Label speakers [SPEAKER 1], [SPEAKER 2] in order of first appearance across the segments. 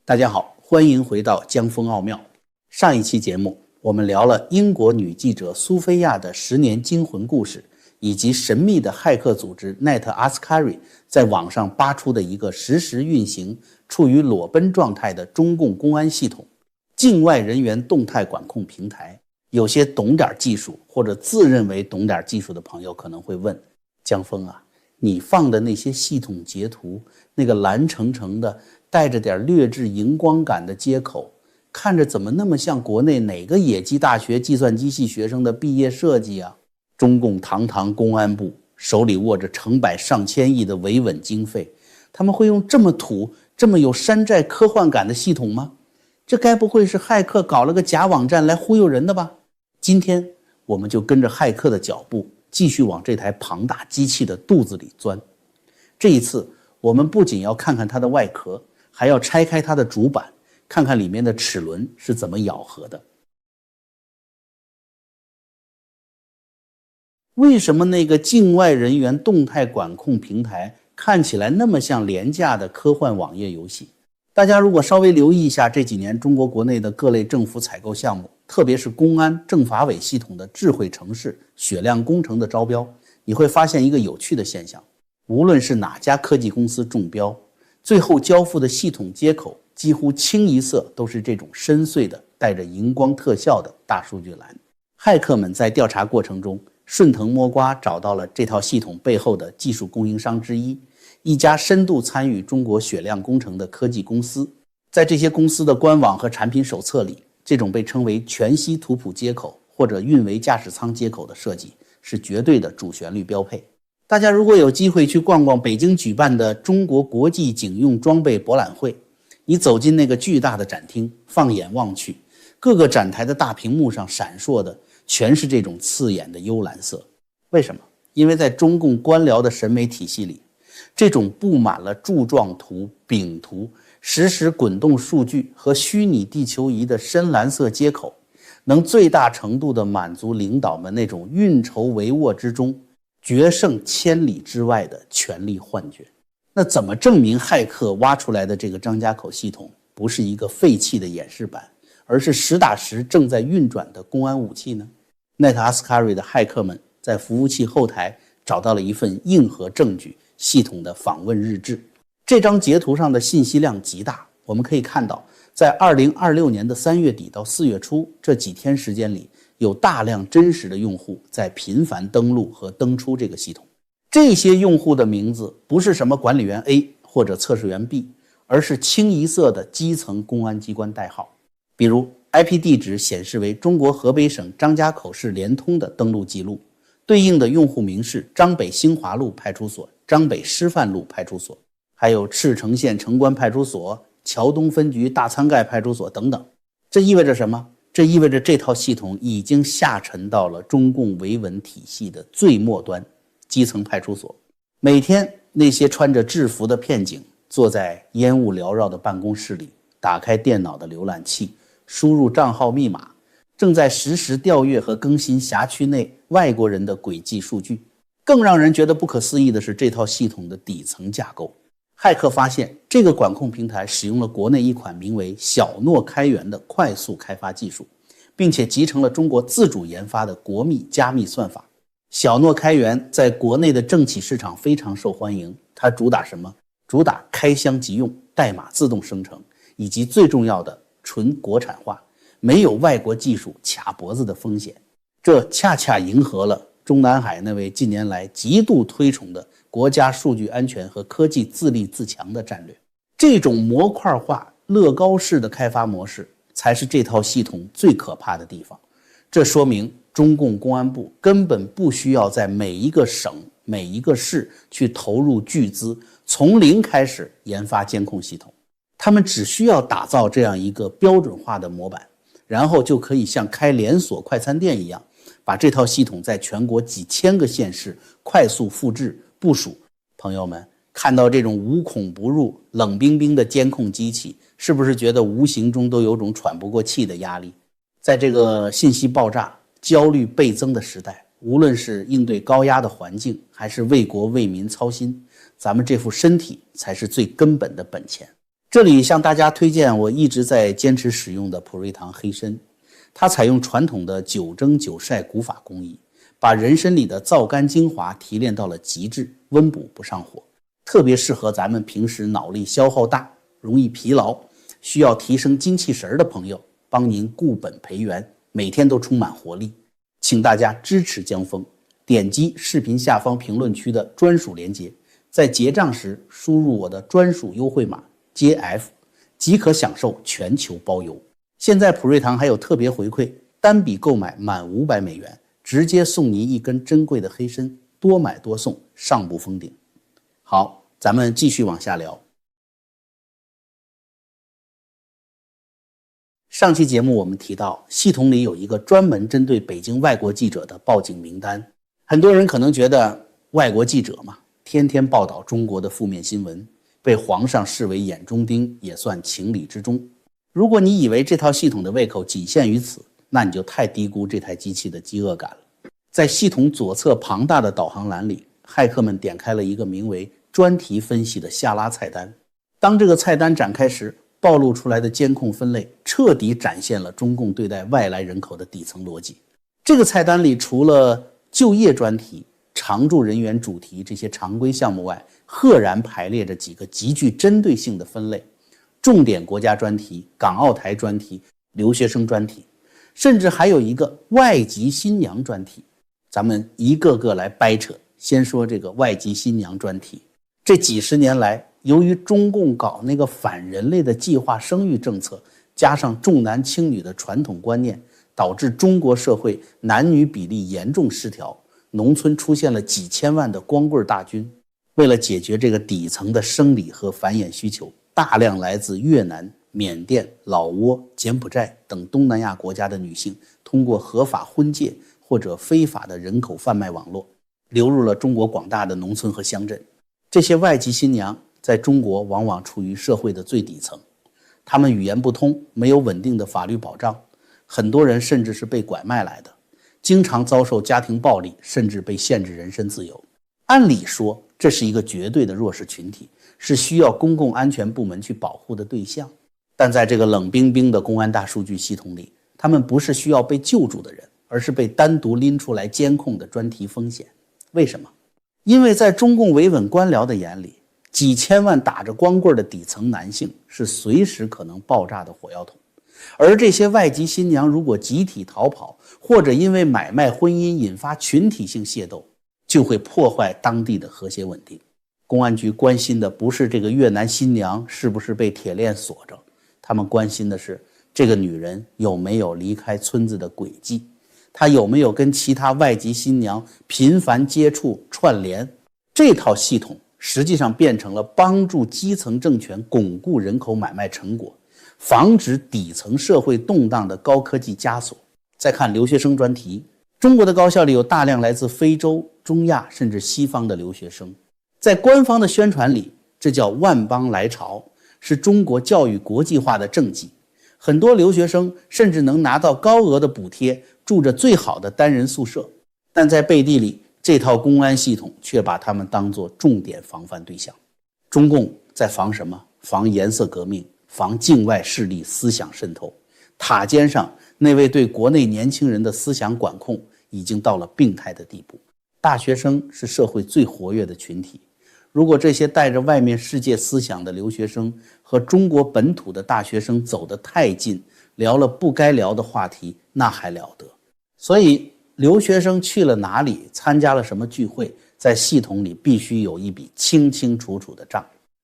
[SPEAKER 1] 大家好，欢迎回到江峰奥妙。上一期节目我们聊了英国女记者苏菲亚的10年惊魂故事，以及神秘的骇客组织 NetAskari 在网上扒出的一个实时运行、处于裸奔状态的中共公安系统境外人员动态管控平台。有些懂点技术或者自认为懂点技术的朋友可能会问，江峰啊，你放的那些系统截图，那个蓝橙橙的带着点劣质荧光感的接口，看着怎么那么像国内哪个野鸡大学计算机系学生的毕业设计啊？中共堂堂公安部手里握着成百上千亿的维稳经费，他们会用这么土、这么有山寨科幻感的系统吗？这该不会是骇客搞了个假网站来忽悠人的吧？今天我们就跟着骇客的脚步，继续往这台庞大机器的肚子里钻。这一次我们不仅要看看它的外壳，还要拆开它的主板，看看里面的齿轮是怎么咬合的。为什么那个境外人员动态管控平台看起来那么像廉价的科幻网页游戏？大家如果稍微留意一下这几年中国国内的各类政府采购项目，特别是公安政法委系统的智慧城市雪亮工程的招标，你会发现一个有趣的现象，无论是哪家科技公司中标，最后交付的系统接口几乎清一色都是这种深邃的带着荧光特效的大数据栏。骇客们在调查过程中顺藤摸瓜找到了这套系统背后的技术供应商之一，一家深度参与中国雪亮工程的科技公司。在这些公司的官网和产品手册里，这种被称为全息图谱接口或者运维驾驶舱接口的设计是绝对的主旋律标配。大家如果有机会去逛逛北京举办的中国国际警用装备博览会，你走进那个巨大的展厅，放眼望去，各个展台的大屏幕上闪烁的全是这种刺眼的幽蓝色。为什么？因为在中共官僚的审美体系里，这种布满了柱状图、饼图、实时滚动数据和虚拟地球仪的深蓝色接口，能最大程度地满足领导们那种运筹帷幄之中决胜千里之外的权力幻觉。那怎么证明骇客挖出来的这个张家口系统不是一个废弃的演示版，而是实打实正在运转的公安武器呢？ NetAskari 的骇客们在服务器后台找到了一份硬核证据，系统的访问日志。这张截图上的信息量极大，我们可以看到在2026年的3月底到4月初这几天时间里，有大量真实的用户在频繁登录和登出这个系统。这些用户的名字不是什么管理员 A 或者测试员 B， 而是清一色的基层公安机关代号。比如 IP 地址显示为中国河北省张家口市联通的登录记录，对应的用户名是张北兴华路派出所、张北师范路派出所，还有赤城县城关派出所、桥东分局大仓盖派出所等等。这意味着什么？这意味着这套系统已经下沉到了中共维稳体系的最末端，基层派出所。每天那些穿着制服的片警坐在烟雾缭绕的办公室里，打开电脑的浏览器，输入账号密码，正在实时调阅和更新辖区内外国人的轨迹数据。更让人觉得不可思议的是这套系统的底层架构。骇客发现这个管控平台使用了国内一款名为小诺开源的快速开发技术，并且集成了中国自主研发的国密加密算法。小诺开源在国内的政企市场非常受欢迎，它主打什么？主打开箱即用、代码自动生成，以及最重要的纯国产化，没有外国技术卡脖子的风险。这恰恰迎合了中南海那位近年来极度推崇的国家数据安全和科技自立自强的战略。这种模块化乐高式的开发模式才是这套系统最可怕的地方。这说明中共公安部根本不需要在每一个省、每一个市去投入巨资，从零开始研发监控系统。他们只需要打造这样一个标准化的模板，然后就可以像开连锁快餐店一样，把这套系统在全国几千个县市快速复制部署。朋友们，看到这种无孔不入、冷冰冰的监控机器，是不是觉得无形中都有种喘不过气的压力？在这个信息爆炸、焦虑倍增的时代，无论是应对高压的环境，还是为国为民操心，咱们这副身体才是最根本的本钱。这里向大家推荐我一直在坚持使用的普瑞堂黑参，它采用传统的9蒸9晒古法工艺，把人参里的皂苷精华提炼到了极致，温补不上火，特别适合咱们平时脑力消耗大、容易疲劳、需要提升精气神的朋友，帮您固本培元，每天都充满活力。请大家支持江峰，点击视频下方评论区的专属链接，在结账时输入我的专属优惠码JF， 即可享受全球包邮。现在普瑞堂还有特别回馈，单笔购买满500美元，直接送您一根珍贵的黑参，多买多送，上不封顶。好，咱们继续往下聊。上期节目我们提到，系统里有一个专门针对北京外国记者的报警名单。很多人可能觉得外国记者嘛，天天报道中国的负面新闻，被皇上视为眼中钉也算情理之中。如果你以为这套系统的胃口仅限于此，那你就太低估这台机器的饥饿感了。在系统左侧庞大的导航栏里，骇客们点开了一个名为专题分析的下拉菜单。当这个菜单展开时，暴露出来的监控分类彻底展现了中共对待外来人口的底层逻辑。这个菜单里除了就业专题、常驻人员主题这些常规项目外，赫然排列着几个极具针对性的分类：重点国家专题、港澳台专题、留学生专题，甚至还有一个外籍新娘专题。咱们一个个来掰扯。先说这个外籍新娘专题。这几十年来，由于中共搞那个反人类的计划生育政策，加上重男轻女的传统观念，导致中国社会男女比例严重失调，农村出现了几千万的光棍大军。为了解决这个底层的生理和繁衍需求，大量来自越南、缅甸、老挝、柬埔寨等东南亚国家的女性，通过合法婚介或者非法的人口贩卖网络，流入了中国广大的农村和乡镇。这些外籍新娘在中国往往处于社会的最底层，她们语言不通，没有稳定的法律保障，很多人甚至是被拐卖来的，经常遭受家庭暴力，甚至被限制人身自由。按理说，这是一个绝对的弱势群体，是需要公共安全部门去保护的对象。但在这个冷冰冰的公安大数据系统里，他们不是需要被救助的人，而是被单独拎出来监控的专题风险。为什么？因为在中共维稳官僚的眼里，几千万打着光棍的底层男性是随时可能爆炸的火药桶，而这些外籍新娘如果集体逃跑，或者因为买卖婚姻引发群体性械斗，就会破坏当地的和谐稳定。公安局关心的不是这个越南新娘是不是被铁链锁着，他们关心的是这个女人有没有离开村子的轨迹，她有没有跟其他外籍新娘频繁接触串联。这套系统实际上变成了帮助基层政权巩固人口买卖成果，防止底层社会动荡的高科技枷锁。再看留学生专题，中国的高校里有大量来自非洲、中亚甚至西方的留学生。在官方的宣传里，这叫万邦来朝，是中国教育国际化的政绩。很多留学生甚至能拿到高额的补贴，住着最好的单人宿舍。但在背地里，这套公安系统却把他们当作重点防范对象。中共在防什么？防颜色革命，防境外势力思想渗透。塔尖上那位对国内年轻人的思想管控已经到了病态的地步。大学生是社会最活跃的群体，如果这些带着外面世界思想的留学生和中国本土的大学生走得太近，聊了不该聊的话题，那还了得。所以留学生去了哪里，参加了什么聚会，在系统里必须有一笔清清楚楚的账。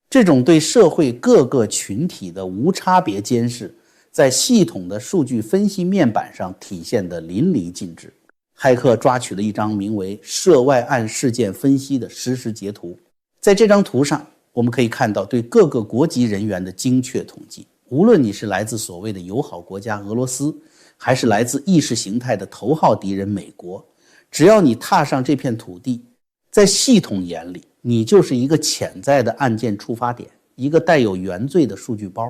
[SPEAKER 1] 这种对社会各个群体的无差别监视，在系统的数据分析面板上体现得淋漓尽致。骇客抓取了一张名为涉外案事件分析的实时截图，在这张图上我们可以看到对各个国籍人员的精确统计。无论你是来自所谓的友好国家俄罗斯，还是来自意识形态的头号敌人美国，只要你踏上这片土地，在系统眼里，你就是一个潜在的案件触发点，一个带有原罪的数据包。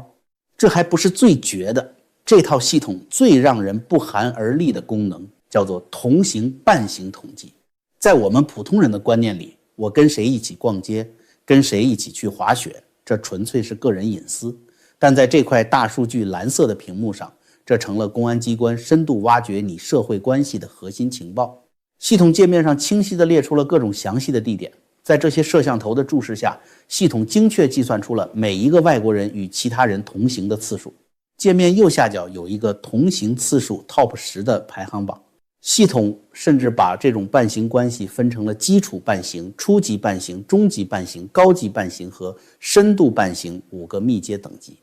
[SPEAKER 1] 这还不是最绝的，这套系统最让人不寒而栗的功能叫做同行伴行统计。在我们普通人的观念里，我跟谁一起逛街，跟谁一起去滑雪，这纯粹是个人隐私，但在这块大数据蓝色的屏幕上，这成了公安机关深度挖掘你社会关系的核心情报。系统界面上清晰地列出了各种详细的地点，在这些摄像头的注视下，系统精确计算出了每一个外国人与其他人同行的次数。界面右下角有一个同行次数 TOP 10的排行榜。系统甚至把这种伴行关系分成了基础伴行、初级伴行、中级伴行、高级伴行和深度伴行5个密接等级。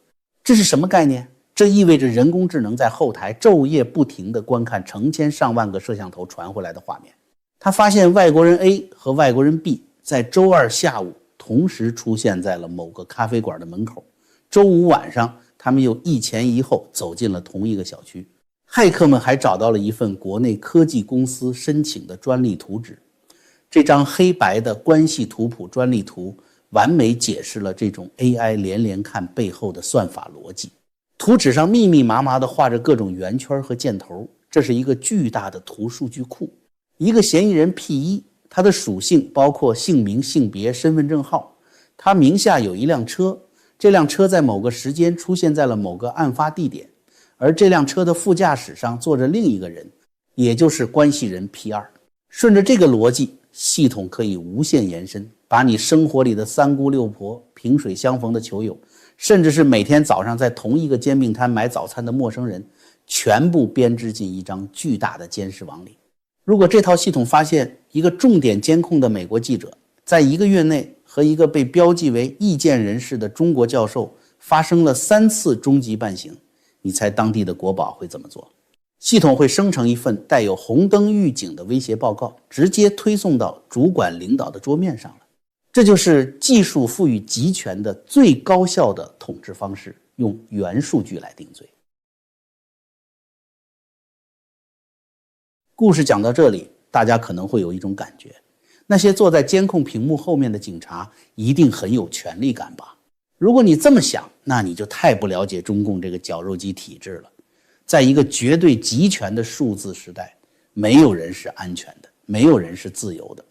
[SPEAKER 1] 这是什么概念？这意味着人工智能在后台昼夜不停地观看成千上万个摄像头传回来的画面。他发现外国人 A 和外国人 B 在周二下午同时出现在了某个咖啡馆的门口，周五晚上他们又一前一后走进了同一个小区。骇客们还找到了一份国内科技公司申请的专利图纸，这张黑白的关系图谱专利图完美解释了这种 AI 连连看背后的算法逻辑。图纸上密密麻麻地画着各种圆圈和箭头，这是一个巨大的图数据库。一个嫌疑人 P1， 他的属性包括姓名、性别、身份证号，他名下有一辆车，这辆车在某个时间出现在了某个案发地点，而这辆车的副驾驶上坐着另一个人，也就是关系人 P2。 顺着这个逻辑，系统可以无限延伸，把你生活里的三姑六婆、萍水相逢的球友，甚至是每天早上在同一个煎饼摊买早餐的陌生人，全部编织进一张巨大的监视网里。如果这套系统发现一个重点监控的美国记者在1个月内和一个被标记为意见人士的中国教授发生了3次终极伴行，你猜当地的国保会怎么做？系统会生成一份带有红灯预警的威胁报告，直接推送到主管领导的桌面上了。这就是技术赋予集权的最高效的统治方式，用原数据来定罪。故事讲到这里，大家可能会有一种感觉，那些坐在监控屏幕后面的警察一定很有权力感吧？如果你这么想，那你就太不了解中共这个绞肉机体制了。在一个绝对集权的数字时代，没有人是安全的，没有人是自由的，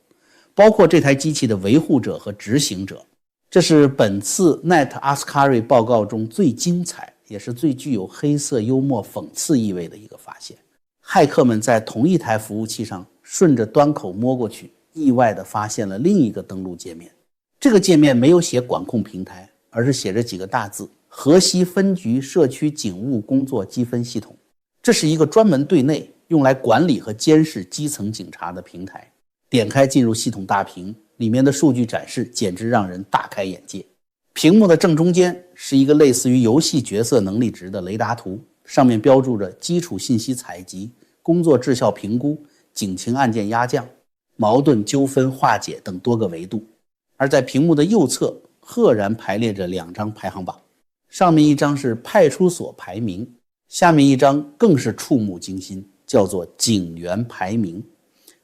[SPEAKER 1] 包括这台机器的维护者和执行者。这是本次 Net Ascari 报告中最精彩，也是最具有黑色幽默讽刺意味的一个发现。骇客们在同一台服务器上顺着端口摸过去，意外地发现了另一个登录界面。这个界面没有写管控平台，而是写着几个大字：河西分局社区警务工作积分系统。这是一个专门对内用来管理和监视基层警察的平台。点开进入系统大屏，里面的数据展示简直让人大开眼界。屏幕的正中间是一个类似于游戏角色能力值的雷达图，上面标注着基础信息采集、工作质效评估、警情案件压降、矛盾纠纷化解等多个维度。而在屏幕的右侧赫然排列着2张排行榜，上面一张是派出所排名，下面一张更是触目惊心，叫做警员排名。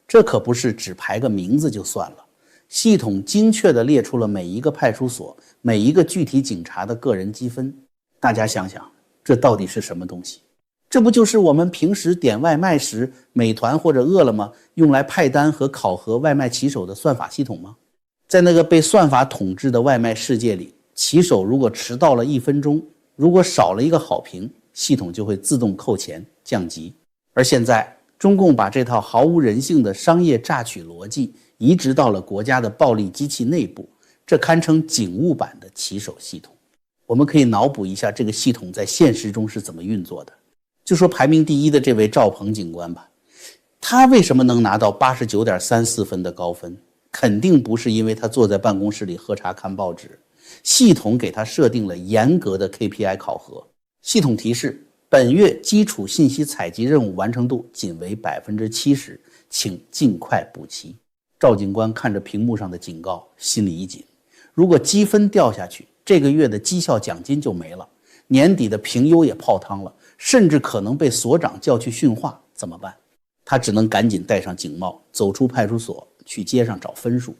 [SPEAKER 1] 这可不是只排个名字就算了，系统精确地列出了每一个派出所、每一个具体警察的个人积分。大家想想，这到底是什么东西？这不就是我们平时点外卖时，美团或者饿了么用来派单和考核外卖骑手的算法系统吗？在那个被算法统治的外卖世界里，骑手如果迟到了1分钟，如果少了一个好评，系统就会自动扣钱降级。而现在中共把这套毫无人性的商业榨取逻辑移植到了国家的暴力机器内部，这堪称警务版的骑手系统。我们可以脑补一下这个系统在现实中是怎么运作的。就说排名第1的这位赵鹏警官吧，他为什么能拿到 89.34 分的高分？肯定不是因为他坐在办公室里喝茶看报纸，系统给他设定了严格的 KPI 考核。系统提示，本月基础信息采集任务完成度仅为 70%， 请尽快补齐。赵警官看着屏幕上的警告，心里一紧，如果积分掉下去，这个月的绩效奖金就没了，年底的评优也泡汤了，甚至可能被所长叫去训话，怎么办？他只能赶紧戴上警帽，走出派出所，去街上找分数。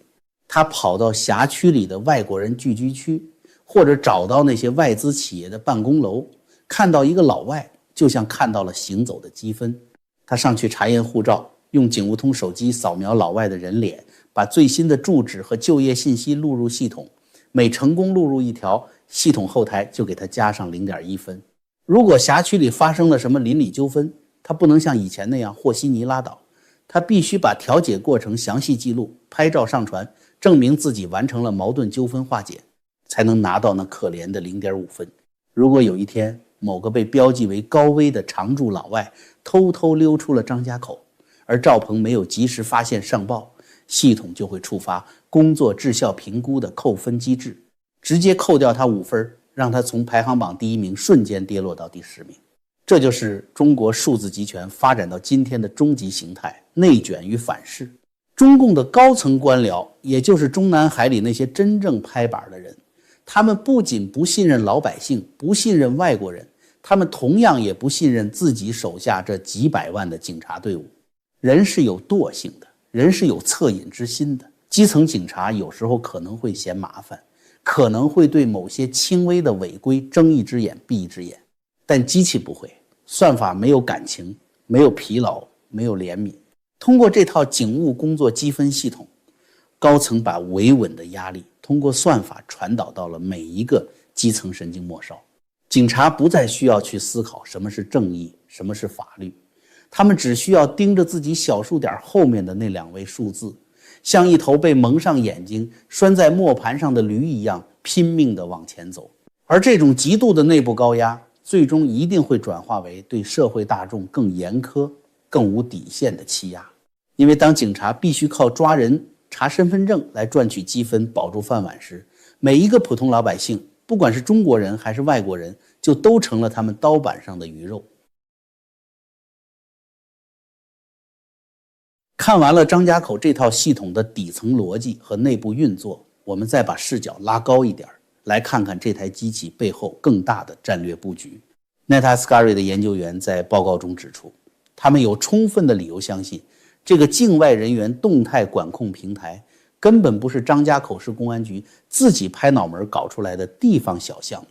[SPEAKER 1] 他跑到辖区里的外国人聚居区，或者找到那些外资企业的办公楼，看到一个老外，就像看到了行走的积分。他上去查验护照，用警务通手机扫描老外的人脸，把最新的住址和就业信息录入系统，每成功录入一条，系统后台就给它加上 0.1 分。如果辖区里发生了什么邻里纠纷，它不能像以前那样和稀泥拉倒，它必须把调解过程详细记录，拍照上传，证明自己完成了矛盾纠纷化解，才能拿到那可怜的 0.5 分。如果有一天某个被标记为高危的常住老外偷偷溜出了张家口，而赵鹏没有及时发现上报，系统就会触发工作质效评估的扣分机制，直接扣掉他5分，让他从排行榜第1名瞬间跌落到第10名。这就是中国数字集权发展到今天的终极形态——内卷与反噬。中共的高层官僚，也就是中南海里那些真正拍板的人，他们不仅不信任老百姓，不信任外国人，他们同样也不信任自己手下这几百万的警察队伍。人是有惰性的，人是有恻隐之心的，基层警察有时候可能会嫌麻烦，可能会对某些轻微的违规睁一只眼闭一只眼，但机器不会，算法没有感情，没有疲劳，没有怜悯。通过这套警务工作积分系统，高层把维稳的压力通过算法传导到了每一个基层神经末梢。警察不再需要去思考什么是正义，什么是法律，他们只需要盯着自己小数点后面的那2位数字，像一头被蒙上眼睛拴在磨盘上的驴一样拼命地往前走。而这种极度的内部高压最终一定会转化为对社会大众更严苛更无底线的欺压。因为当警察必须靠抓人查身份证来赚取积分保住饭碗时，每一个普通老百姓，不管是中国人还是外国人，就都成了他们刀板上的鱼肉。看完了张家口这套系统的底层逻辑和内部运作，我们再把视角拉高一点，来看看这台机器背后更大的战略布局。Neta Ascari 的研究员在报告中指出，他们有充分的理由相信，这个境外人员动态管控平台根本不是张家口市公安局自己拍脑门搞出来的地方小项目，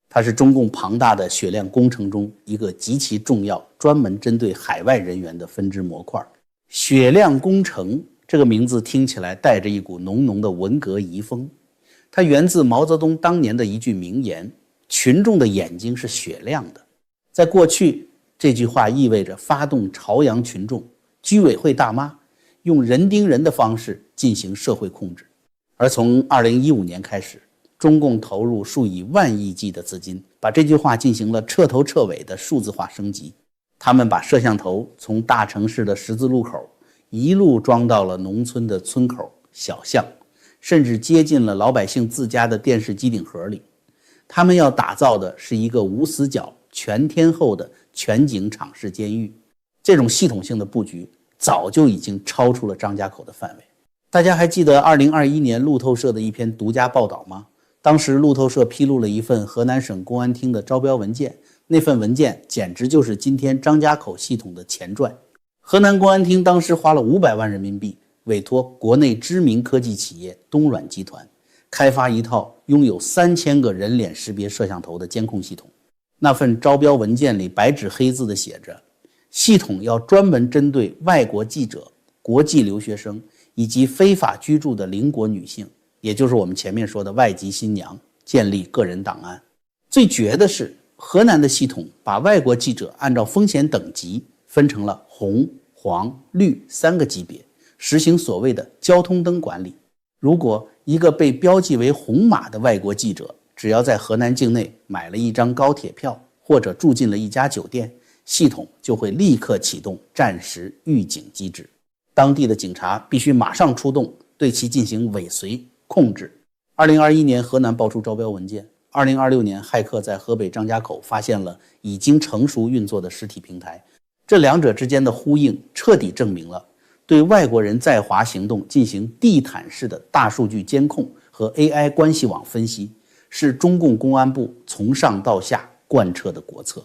[SPEAKER 1] 它是中共庞大的血量工程中一个极其重要、专门针对海外人员的分支模块。血量工程这个名字听起来带着一股浓浓的文革遗风，它源自毛泽东当年的一句名言：群众的眼睛是雪亮的。在过去，这句话意味着发动朝阳群众、居委会大妈用人盯人的方式进行社会控制。而从2015年开始，中共投入数以万亿计的资金，把这句话进行了彻头彻尾的数字化升级。他们把摄像头从大城市的十字路口一路装到了农村的村口、小巷，甚至接近了老百姓自家的电视机顶盒里。他们要打造的是一个无死角、全天候的全景敞式监狱。这种系统性的布局早就已经超出了张家口的范围。大家还记得2021年路透社的一篇独家报道吗？当时路透社披露了一份河南省公安厅的招标文件，那份文件简直就是今天张家口系统的前传。河南公安厅当时花了500万人民币，委托国内知名科技企业东软集团开发一套拥有3000个人脸识别摄像头的监控系统。那份招标文件里白纸黑字地写着，系统要专门针对外国记者、国际留学生以及非法居住的邻国女性，也就是我们前面说的外籍新娘，建立个人档案。最绝的是，河南的系统把外国记者按照风险等级分成了红、黄、绿3个级别，实行所谓的交通灯管理。如果一个被标记为红码的外国记者，只要在河南境内买了一张高铁票，或者住进了一家酒店，系统就会立刻启动战时预警机制，当地的警察必须马上出动，对其进行尾随控制。2021年河南爆出招标文件，2026年骇客在河北张家口发现了已经成熟运作的实体平台。这两者之间的呼应彻底证明了，对外国人在华行动进行地毯式的大数据监控和 AI 关系网分析，是中共公安部从上到下贯彻的国策。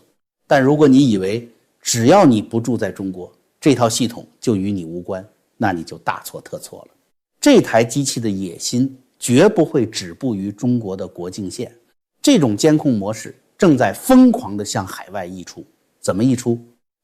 [SPEAKER 1] 但如果你以为只要你不住在中国，这套系统就与你无关，那你就大错特错了。这台机器的野心绝不会止步于中国的国境线，这种监控模式正在疯狂地向海外溢出。怎么溢出？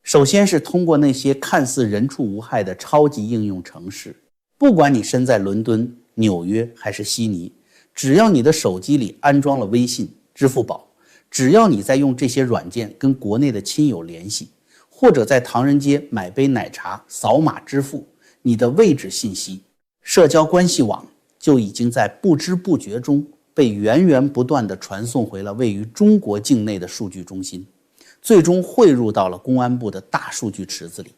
[SPEAKER 1] 首先是通过那些看似人畜无害的超级应用程式，不管你身在伦敦、纽约还是悉尼，只要你的手机里安装了微信、支付宝，只要你在用这些软件跟国内的亲友联系，或者在唐人街买杯奶茶扫码支付，你的位置信息、社交关系网就已经在不知不觉中被源源不断地传送回了位于中国境内的数据中心，最终汇入到了公安部的大数据池子里。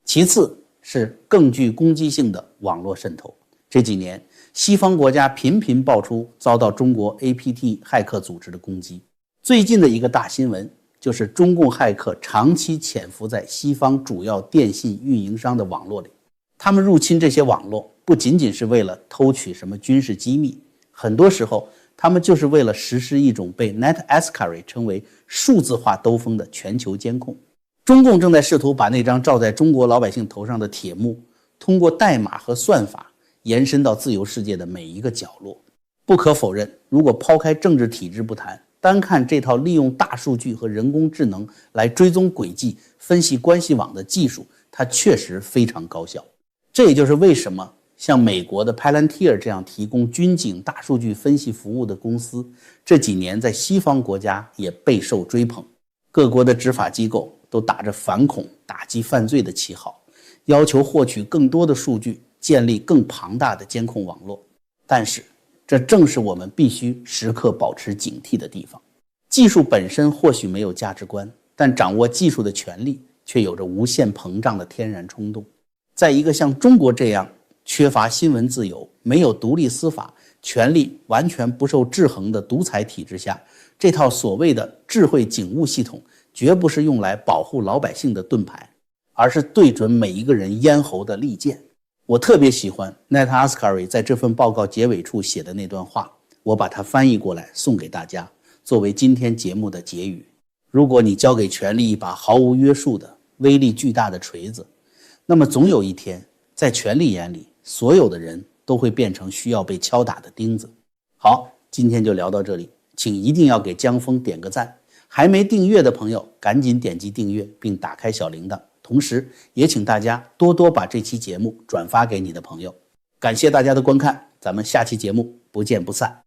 [SPEAKER 1] 其次是更具攻击性的网络渗透。这几年，西方国家频频爆出遭到中国 APT 骇客组织的攻击。最近的一个大新闻就是中共骇客长期潜伏在西方主要电信运营商的网络里。他们入侵这些网络不仅仅是为了偷取什么军事机密，很多时候他们就是为了实施一种被 NetAscari 称为数字化兜风的全球监控。中共正在试图把那张罩在中国老百姓头上的铁幕，通过代码和算法延伸到自由世界的每一个角落。不可否认，如果抛开政治体制不谈，单看这套利用大数据和人工智能来追踪轨迹、分析关系网的技术，它确实非常高效。这也就是为什么像美国的 Palantir 这样提供军警大数据分析服务的公司，这几年在西方国家也备受追捧。各国的执法机构都打着反恐、打击犯罪的旗号，要求获取更多的数据，建立更庞大的监控网络。但是这正是我们必须时刻保持警惕的地方。技术本身或许没有价值观，但掌握技术的权利却有着无限膨胀的天然冲动。在一个像中国这样缺乏新闻自由、没有独立司法、权力完全不受制衡的独裁体制下，这套所谓的智慧警务系统绝不是用来保护老百姓的盾牌，而是对准每一个人咽喉的利剑。我特别喜欢 NetAscari 在这份报告结尾处写的那段话，我把它翻译过来送给大家，作为今天节目的结语。如果你交给权力一把毫无约束的、威力巨大的锤子，那么总有一天，在权力眼里，所有的人都会变成需要被敲打的钉子。好，今天就聊到这里，请一定要给江峰点个赞。还没订阅的朋友，赶紧点击订阅并打开小铃铛。同时也请大家多多把这期节目转发给你的朋友。感谢大家的观看，咱们下期节目不见不散。